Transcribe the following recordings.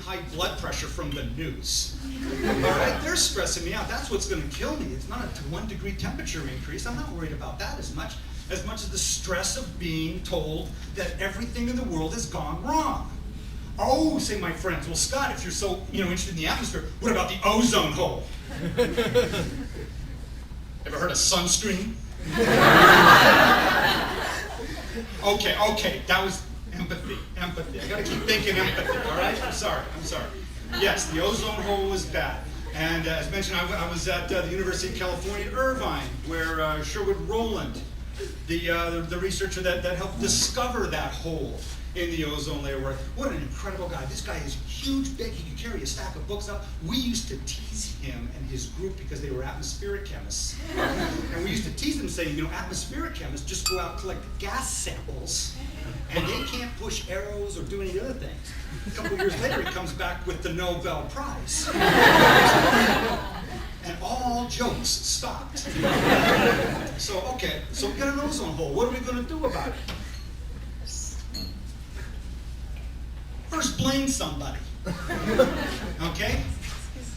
high blood pressure from the news. All right, they're stressing me out. That's what's going to kill me. It's not a 1 degree temperature increase. I'm not worried about that as much as the stress of being told that everything in the world has gone wrong. Oh, say my friends, well, Scott, if you're so interested in the atmosphere, what about the ozone hole? Ever heard of sunscreen? Okay, that was empathy. I gotta keep thinking empathy, all right? I'm sorry. Yes, the ozone hole was bad. And as mentioned, I was at the University of California, Irvine, where Sherwood Rowland, the researcher that helped discover that hole in the ozone layer work. What an incredible guy. This guy is huge, big. He could carry a stack of books up. We used to tease him and his group because they were atmospheric chemists. And we used to tease them saying, atmospheric chemists just go out and collect gas samples and they can't push arrows or do any other things. A couple years later, he comes back with the Nobel Prize. And all jokes stopped. So we got an ozone hole. What are we going to do about it? First, blame somebody. Okay?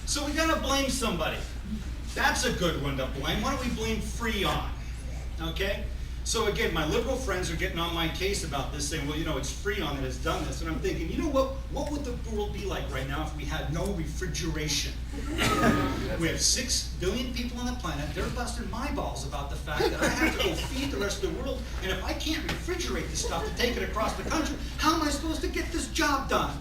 So we gotta blame somebody. That's a good one to blame. Why don't we blame Freon? Okay? So again, my liberal friends are getting on my case about this, saying, well, it's Freon that has done this. And I'm thinking, what would the world be like right now if we had no refrigeration? We have 6 billion people on the planet. They're busting my balls about the fact that I have to go feed the rest of the world. And if I can't refrigerate this stuff to take it across the country, how am I supposed to get this job done?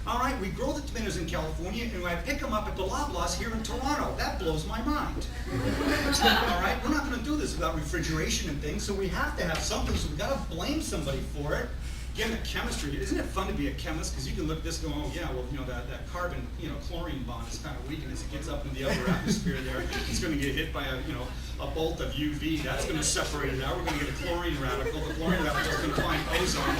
All right, we grow the tomatoes in California, and I pick them up at the Loblaws here in Toronto. That blows my mind. All right, we're not going to do this without refrigeration and things, so we have to have something, so we've got to blame somebody for it. Again, the chemistry, isn't it fun to be a chemist? Because you can look at this and go, oh yeah, well, that carbon, chlorine bond is kind of weak, and as it gets up into the upper atmosphere there, it's going to get hit by a bolt of UV. That's going to separate it out. We're going to get a chlorine radical. The chlorine radical is going to find ozone.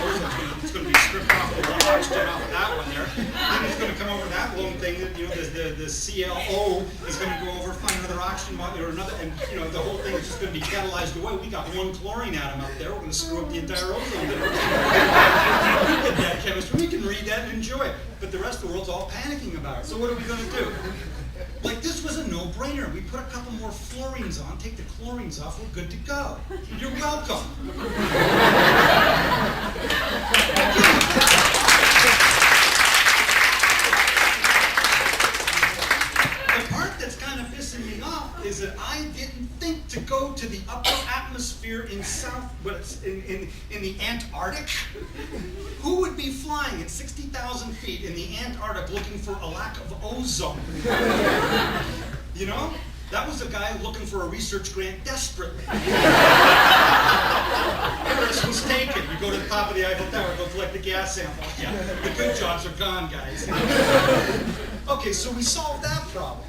It's going to be stripped off the oxygen off of that one there. Then it's going to come over that lone thing that, the ClO is going to go over, find another oxygen or another, and the whole thing is just going to be catalyzed away. We got one chlorine atom up there. We're going to screw up the entire ozone layer. We get that chemistry. We can read that and enjoy it. But the rest of the world's all panicking about it. So what are we going to do? Like, this was a no-brainer. We put a couple more fluorines on, take the chlorines off, we're good to go. You're welcome. The part that's kind of pissing me off is that I didn't think to go to the upper atmosphere in in the Antarctic. Who would be flying at 60,000 feet in the Antarctic looking for a lack of ozone? That was a guy looking for a research grant desperately. Everest was taken. You go to the top of the Eiffel Tower, go collect the gas sample. Yeah, the good jobs are gone, guys. Okay, so we solved that problem.